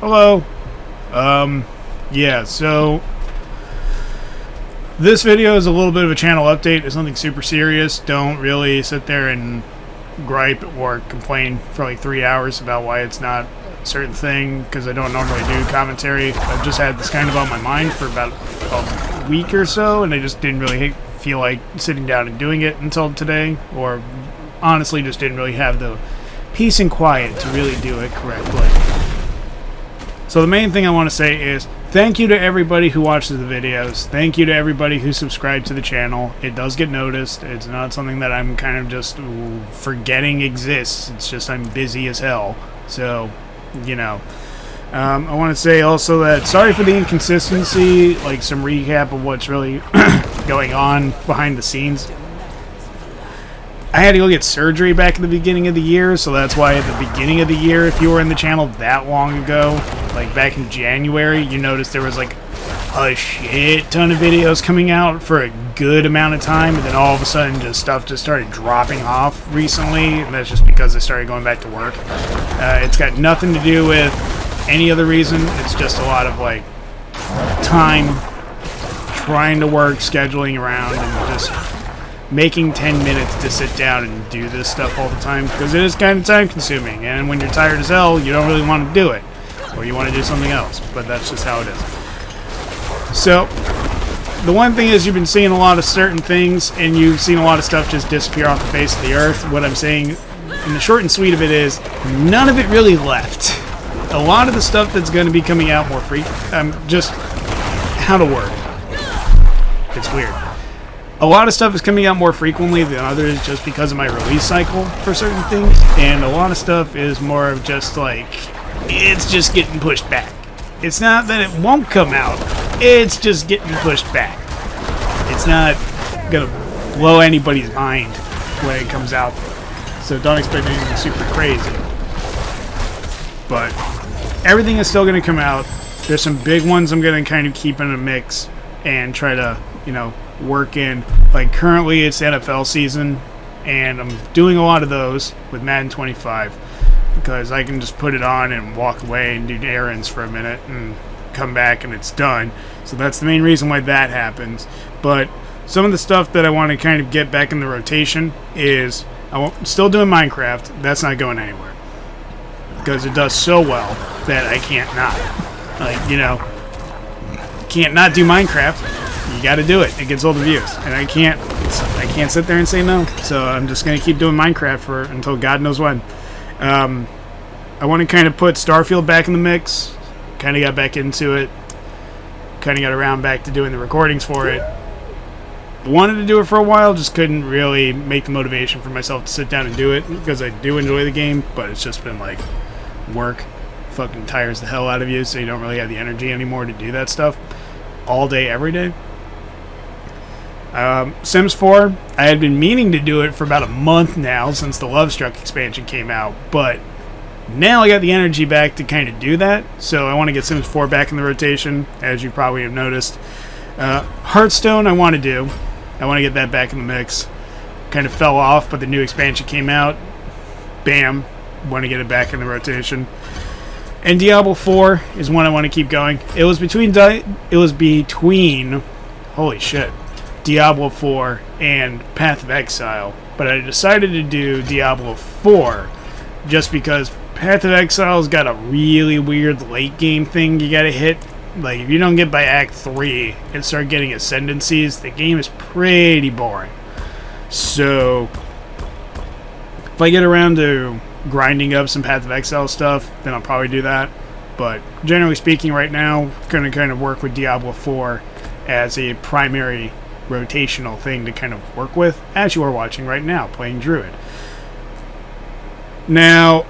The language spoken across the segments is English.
Hello. Yeah, so this video is a little bit of a channel update. It's nothing super serious. Don't really sit there and gripe or complain for like 3 hours about why it's not a certain thing, because I don't normally do commentary. I've just had this kind of on my mind for about a week or so, and I just didn't really feel like sitting down and doing it until today, or honestly just didn't really have the peace and quiet to really do it correctly. So the main thing I want to say is thank you to everybody who watches the videos. Thank you to everybody who subscribed to the channel. It does get noticed. It's not something that I'm kind of just forgetting exists. It's just I'm busy as hell. So, you know. I want to say also that sorry for the inconsistency, like some recap of what's really going on behind the scenes. I had to go get surgery back at the beginning of the year, so that's why at the beginning of the year, if you were in the channel that long ago, like back in January, you noticed there was like a shit ton of videos coming out for a good amount of time, and then all of a sudden just stuff just started dropping off recently, and that's just because I started going back to work. It's got nothing to do with any other reason. It's just a lot of like time trying to work, scheduling around, and just making 10 minutes to sit down and do this stuff all the time, because it is kind of time consuming, and when you're tired as hell, you don't really want to do it, or you want to do something else, but that's just how it is. So the one thing is, you've been seeing a lot of certain things, and you've seen a lot of stuff just disappear off the face of the earth. What I'm saying in the short and sweet of it is, none of it really left. A lot of the stuff that's going to be coming out more just how to word it. It's weird. A lot of stuff is coming out more frequently than others just because of my release cycle for certain things, and a lot of stuff is more of just like, it's just getting pushed back. It's not that it won't come out, it's just getting pushed back. It's not gonna blow anybody's mind when it comes out, so don't expect anything super crazy. But everything is still gonna come out. There's some big ones I'm gonna kind of keep in a mix and try to, you know, work in. Like currently it's NFL season, and I'm doing a lot of those with Madden 25 because I can just put it on and walk away and do errands for a minute and come back and it's done. So that's the main reason why that happens. But some of the stuff that I want to kind of get back in the rotation is I'm still doing Minecraft. That's not going anywhere because it does so well that I can't not. Like, you know, can't not do Minecraft. You got to do it. It gets all the views, and I can't sit there and say no. So I'm just gonna keep doing Minecraft until God knows when. I want to kind of put Starfield back in the mix. Kind of got back into it. Kind of got around back to doing the recordings for it. Wanted to do it for a while, just couldn't really make the motivation for myself to sit down and do it because I do enjoy the game, but it's just been like work. Fucking tires the hell out of you, so you don't really have the energy anymore to do that stuff all day, every day. Sims 4, I had been meaning to do it for about a month now since the Love Struck expansion came out, but now I got the energy back to kind of do that, so I want to get Sims 4 back in the rotation, as you probably have noticed. Hearthstone I want to do. I want to get that back in the mix. Kind of fell off, but the new expansion came out. Bam. Want to get it back in the rotation. And Diablo 4 is one I want to keep going. It was between holy shit, Diablo 4 and Path of Exile, but I decided to do Diablo 4 just because Path of Exile's got a really weird late game thing you gotta hit. Like, if you don't get by Act 3 and start getting ascendancies, the game is pretty boring. So if I get around to grinding up some Path of Exile stuff, then I'll probably do that. But generally speaking, right now, I'm going to kind of work with Diablo 4 as a primary rotational thing to kind of work with, as you are watching right now, playing Druid. Now,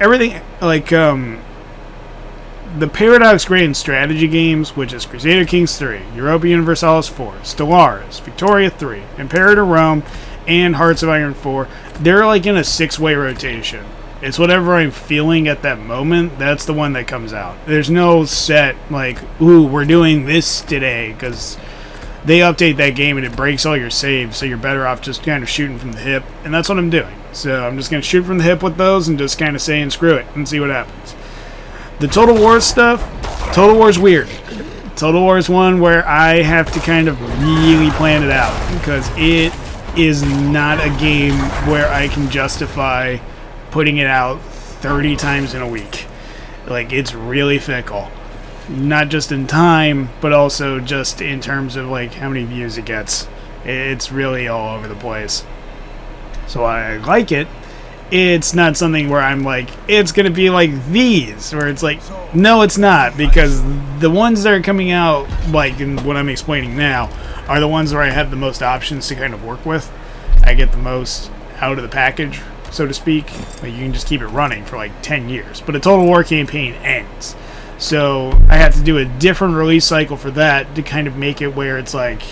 everything, like, the Paradox Grand strategy games, which is Crusader Kings 3, Europa Universalis 4, Stellaris, Victoria 3, Imperator Rome, and Hearts of Iron 4, they're like in a 6-way rotation. It's whatever I'm feeling at that moment, that's the one that comes out. There's no set, like, ooh, we're doing this today, because they update that game and it breaks all your saves, so you're better off just kind of shooting from the hip, and that's what I'm doing. So I'm just going to shoot from the hip with those and just kind of saying screw it and see what happens. The Total War stuff, Total War's weird. Total War is one where I have to kind of really plan it out because it is not a game where I can justify putting it out 30 times in a week. Like, it's really fickle. Not just in time, but also just in terms of like how many views it gets. It's really all over the place. So I like it. It's not something where I'm like, it's going to be like these, where it's like, no, it's not, because the ones that are coming out, like in what I'm explaining now, are the ones where I have the most options to kind of work with. I get the most out of the package, so to speak. Like, you can just keep it running for like 10 years. But a Total War campaign ends. So I have to do a different release cycle for that to kind of make it where it's like,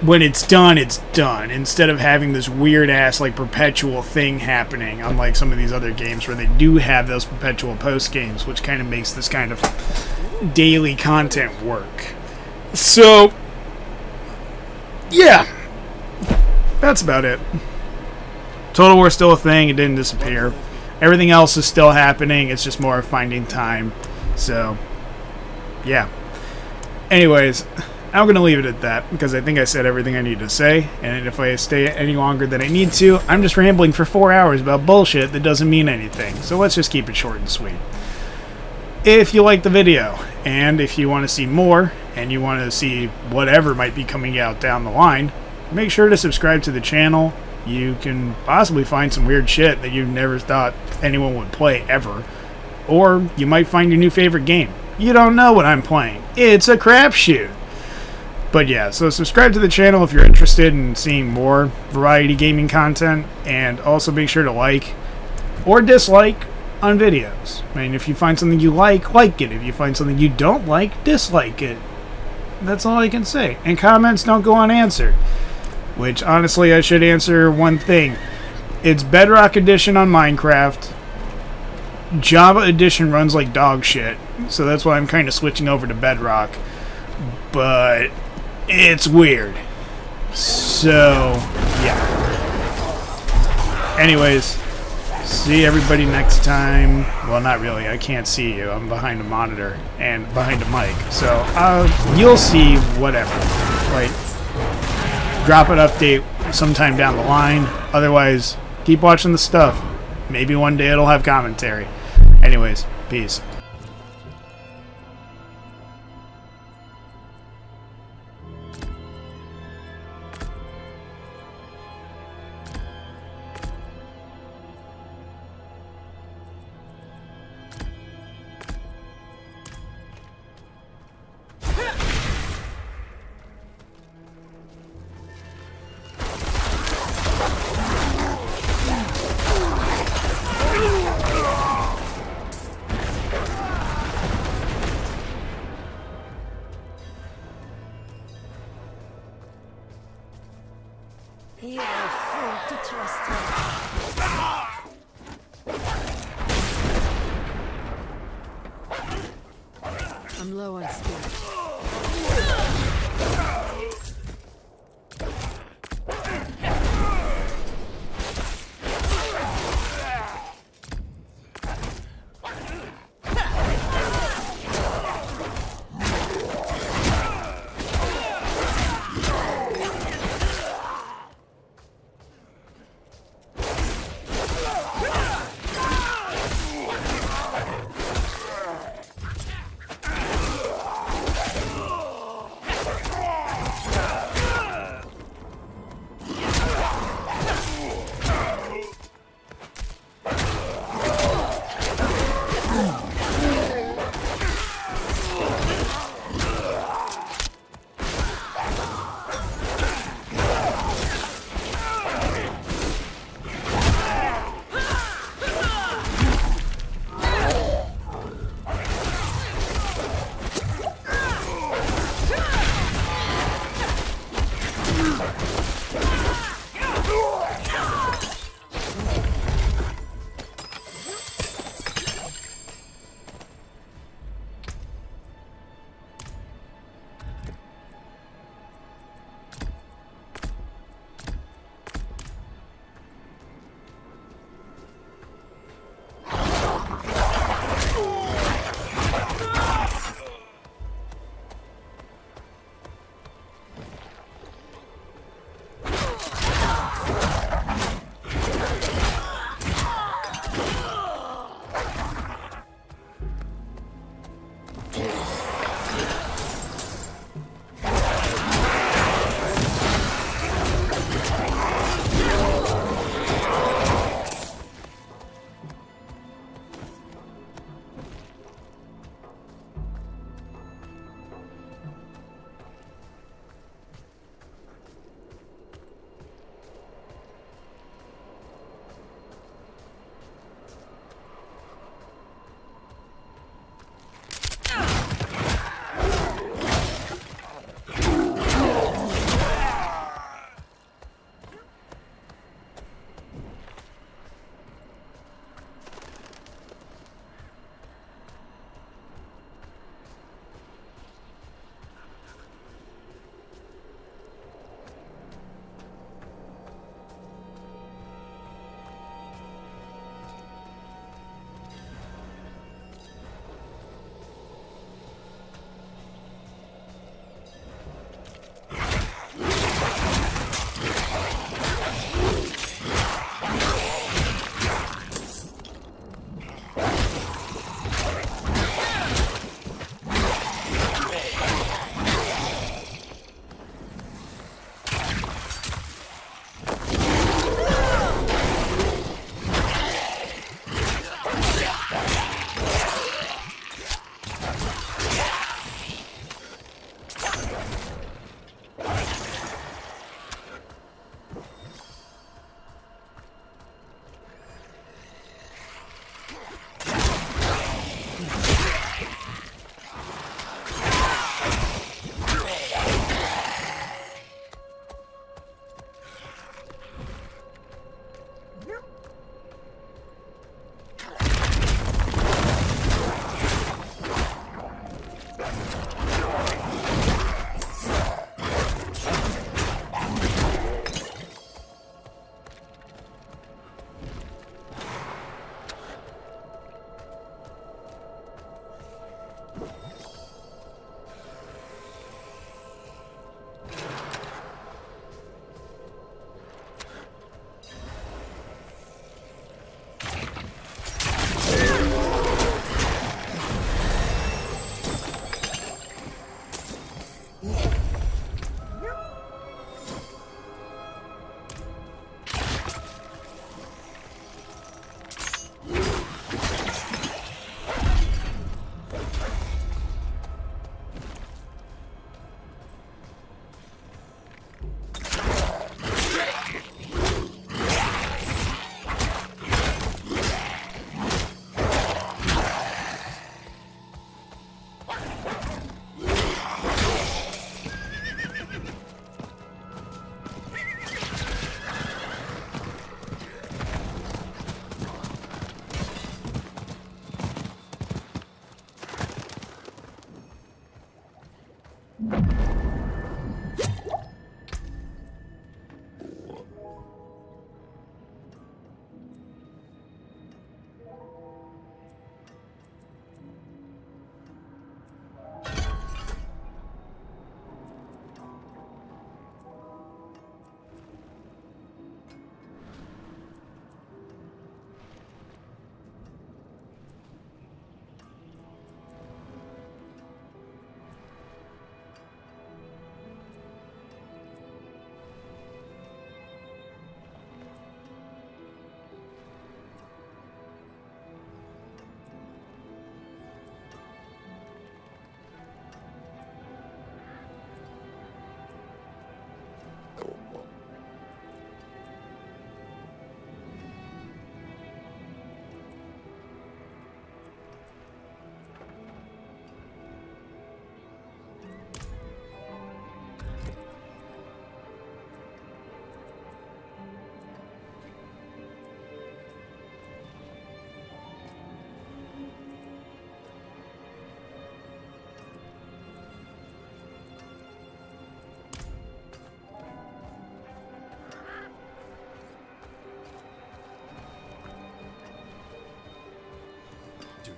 when it's done, instead of having this weird-ass, like, perpetual thing happening, unlike some of these other games where they do have those perpetual post-games, which kind of makes this kind of daily content work. So, yeah, that's about it. Total War's still a thing, it didn't disappear. Everything else is still happening, it's just more finding time. So, yeah. Anyways, I'm going to leave it at that, because I think I said everything I need to say, and if I stay any longer than I need to, I'm just rambling for 4 hours about bullshit that doesn't mean anything, so let's just keep it short and sweet. If you like the video, and if you want to see more, and you want to see whatever might be coming out down the line, make sure to subscribe to the channel. You can possibly find some weird shit that you never thought anyone would play ever, or you might find your new favorite game. You don't know what I'm playing. It's a crapshoot. But yeah, so subscribe to the channel if you're interested in seeing more variety gaming content, and also make sure to like or dislike on videos. I mean, if you find something you like it. If you find something you don't like, dislike it. That's all I can say. And comments don't go unanswered. Which, honestly, I should answer one thing. It's Bedrock Edition on Minecraft. Java Edition runs like dog shit, so that's why I'm kind of switching over to Bedrock. But it's weird. So, yeah. Anyways, see everybody next time. Well, not really. I can't see you. I'm behind a monitor and behind a mic. So, you'll see whatever. Like, drop an update sometime down the line. Otherwise, keep watching the stuff. Maybe one day it'll have commentary. Anyways, peace. You're a fool to trust him. I'm low on spirit.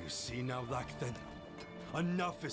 You see now, Lakthan? Enough is